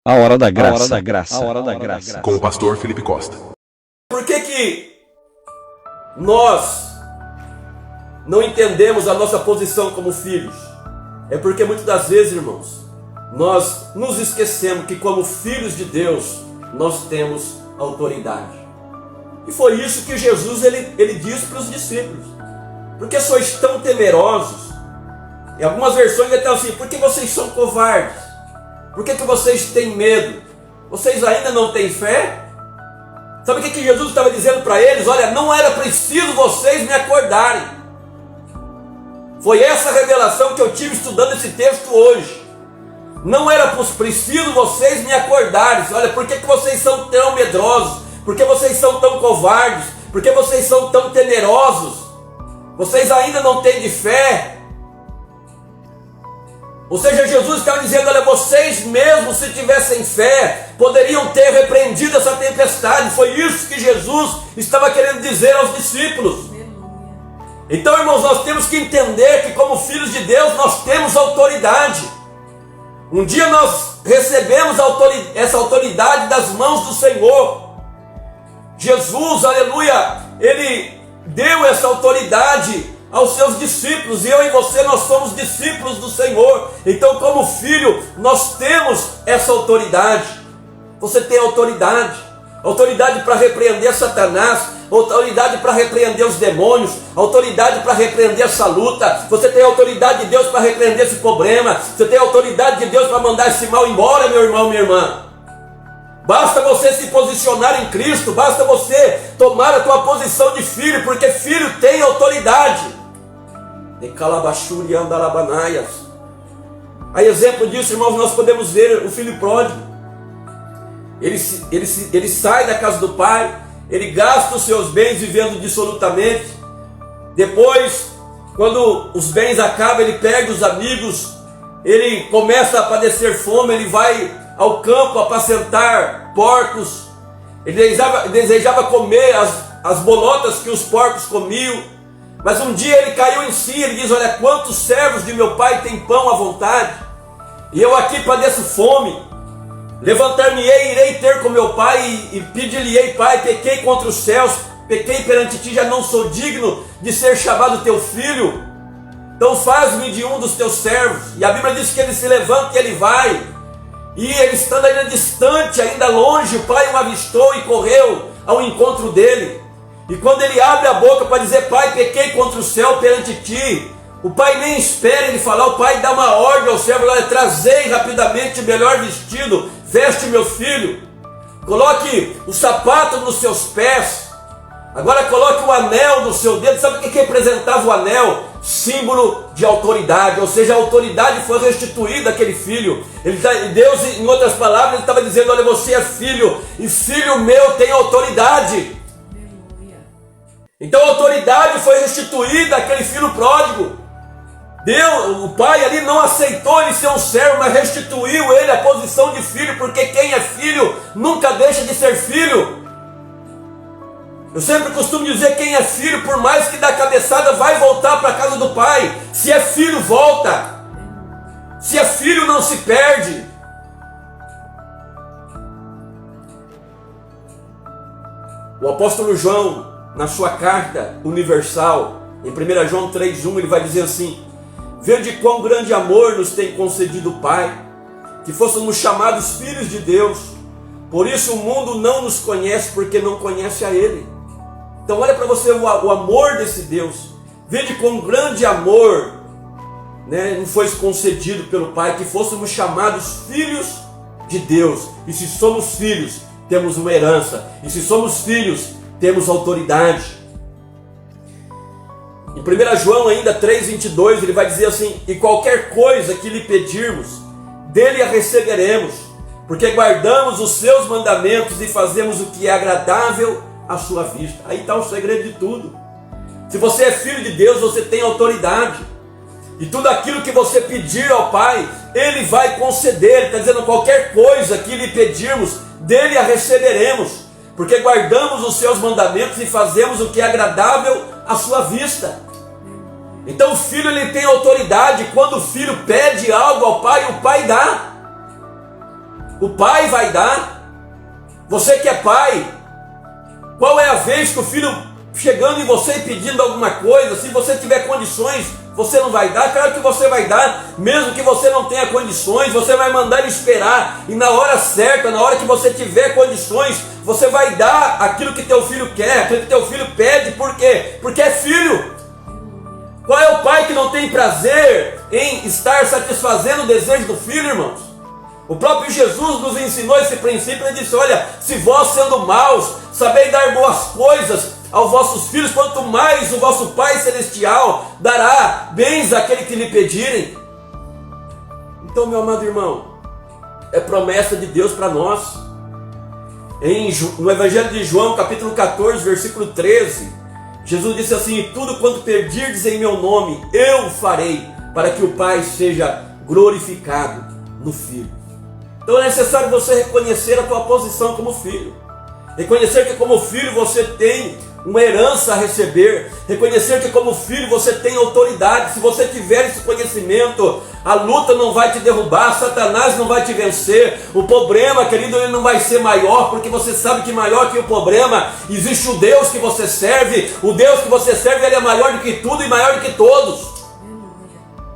A hora da graça. A hora da graça. A hora da graça. Com o pastor Felipe Costa. Por que nós não entendemos a nossa posição como filhos? É porque muitas das vezes, irmãos, nós nos esquecemos que como filhos de Deus, nós temos autoridade. E foi isso que Jesus ele disse para os discípulos. Por que sois tão temerosos? Em algumas versões ele está assim, por que vocês são covardes? Por que vocês têm medo? Vocês ainda não têm fé? Sabe o que Jesus estava dizendo para eles? Olha, não era preciso vocês me acordarem. Foi essa revelação que eu tive estudando esse texto hoje. Não era preciso vocês me acordarem. Olha, por que vocês são tão medrosos? Por que vocês são tão covardes? Por que vocês são tão temerosos? Vocês ainda não têm de fé? Ou seja, Jesus estava dizendo, olha, vocês mesmos, se tivessem fé, poderiam ter repreendido essa tempestade. Foi isso que Jesus estava querendo dizer aos discípulos. Então, irmãos, nós temos que entender que como filhos de Deus, nós temos autoridade. Um dia nós recebemos essa autoridade das mãos do Senhor. Jesus, aleluia, Ele deu essa autoridade aos seus discípulos, e eu e você, nós somos discípulos do Senhor. Então, como filho, nós temos essa autoridade. Você tem autoridade para repreender Satanás, autoridade para repreender os demônios, autoridade para repreender essa luta. Você tem autoridade de Deus para repreender esse problema. Você tem autoridade de Deus para mandar esse mal embora, meu irmão, minha irmã. Basta você se posicionar em Cristo, basta você tomar a tua posição de filho, porque filho tem autoridade. A exemplo disso, irmãos, nós podemos ver o filho pródigo. Ele sai da casa do pai, ele gasta os seus bens vivendo dissolutamente. Depois, quando os bens acabam, ele perde os amigos, ele começa a padecer fome, ele vai ao campo apacentar porcos. Ele desejava comer as bolotas que os porcos comiam. Mas um dia ele caiu em si, ele diz, olha, quantos servos de meu pai têm pão à vontade, e eu aqui padeço fome. Levantar-me-ei, irei ter com meu pai, e pedir-lhe-ei, pai, pequei contra os céus, pequei perante ti, já não sou digno de ser chamado teu filho. Então faz-me de um dos teus servos. E a Bíblia diz que ele se levanta e ele vai. E ele estando ainda distante, ainda longe, o pai o avistou e correu ao encontro dele. E quando ele abre a boca para dizer, pai, pequei contra o céu perante ti, o pai nem espera ele falar, o pai dá uma ordem ao servo, olha, trazei rapidamente o melhor vestido, veste meu filho, coloque o sapato nos seus pés, agora coloque o anel no seu dedo. Sabe o que representava o anel? Símbolo de autoridade, ou seja, a autoridade foi restituída àquele filho. Deus, em outras palavras, ele estava dizendo, olha, você é filho, e filho meu tem autoridade. Então a autoridade foi restituída àquele filho pródigo. O pai ali não aceitou ele ser um servo, mas restituiu ele a posição de filho, porque quem é filho nunca deixa de ser filho. Eu sempre costumo dizer, quem é filho, por mais que dá cabeçada, vai voltar para a casa do pai. Se é filho, volta. Se é filho, não se perde. O apóstolo João, na sua carta universal, em 1 João 3,1, ele vai dizer assim, vede quão grande amor nos tem concedido o Pai, que fôssemos chamados filhos de Deus, por isso o mundo não nos conhece, porque não conhece a Ele. Então olha para você o amor desse Deus, vede quão grande amor, nos foi concedido pelo Pai, que fôssemos chamados filhos de Deus. E se somos filhos, temos uma herança, e se somos filhos, temos autoridade. Em 1 João ainda 3,22, ele vai dizer assim, e qualquer coisa que lhe pedirmos, dele a receberemos, porque guardamos os seus mandamentos e fazemos o que é agradável à sua vista. Aí está o segredo de tudo. Se você é filho de Deus, você tem autoridade, e tudo aquilo que você pedir ao Pai, Ele vai conceder. Ele está dizendo, qualquer coisa que lhe pedirmos, dele a receberemos, porque guardamos os seus mandamentos e fazemos o que é agradável à sua vista. Então o filho, ele tem autoridade. Quando o filho pede algo ao pai, o pai dá. O pai vai dar. Você que é pai, qual é a vez que o filho chegando em você e pedindo alguma coisa, se você tiver condições, você não vai dar? Claro que você vai dar, mesmo que você não tenha condições, você vai mandar ele esperar, e na hora certa, na hora que você tiver condições, você vai dar aquilo que teu filho quer, aquilo que teu filho pede. Por quê? Porque é filho. Qual é o pai que não tem prazer em estar satisfazendo o desejo do filho, irmãos? O próprio Jesus nos ensinou esse princípio. Ele disse: olha, se vós sendo maus, sabeis dar boas coisas aos vossos filhos, quanto mais o vosso Pai Celestial dará bens àquele que lhe pedirem. Então, meu amado irmão, é promessa de Deus para nós. No Evangelho de João, capítulo 14, versículo 13, Jesus disse assim: e tudo quanto pedirdes em meu nome, eu farei, para que o Pai seja glorificado no Filho. Então é necessário você reconhecer a tua posição como filho. Reconhecer que como filho você tem uma herança a receber. Reconhecer que como filho você tem autoridade. Se você tiver esse conhecimento, a luta não vai te derrubar, Satanás não vai te vencer. O problema, querido, ele não vai ser maior, porque você sabe que maior que o problema existe o Deus que você serve. O Deus que você serve, ele é maior do que tudo e maior do que todos.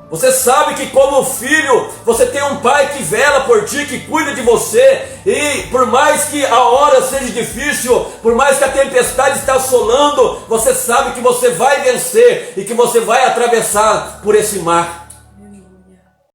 Você sabe que como filho, você tem um pai que vela por ti, que cuida de você, e por mais que a hora seja difícil, por mais que a tempestade está assolando, você sabe que você vai vencer e que você vai atravessar por esse mar.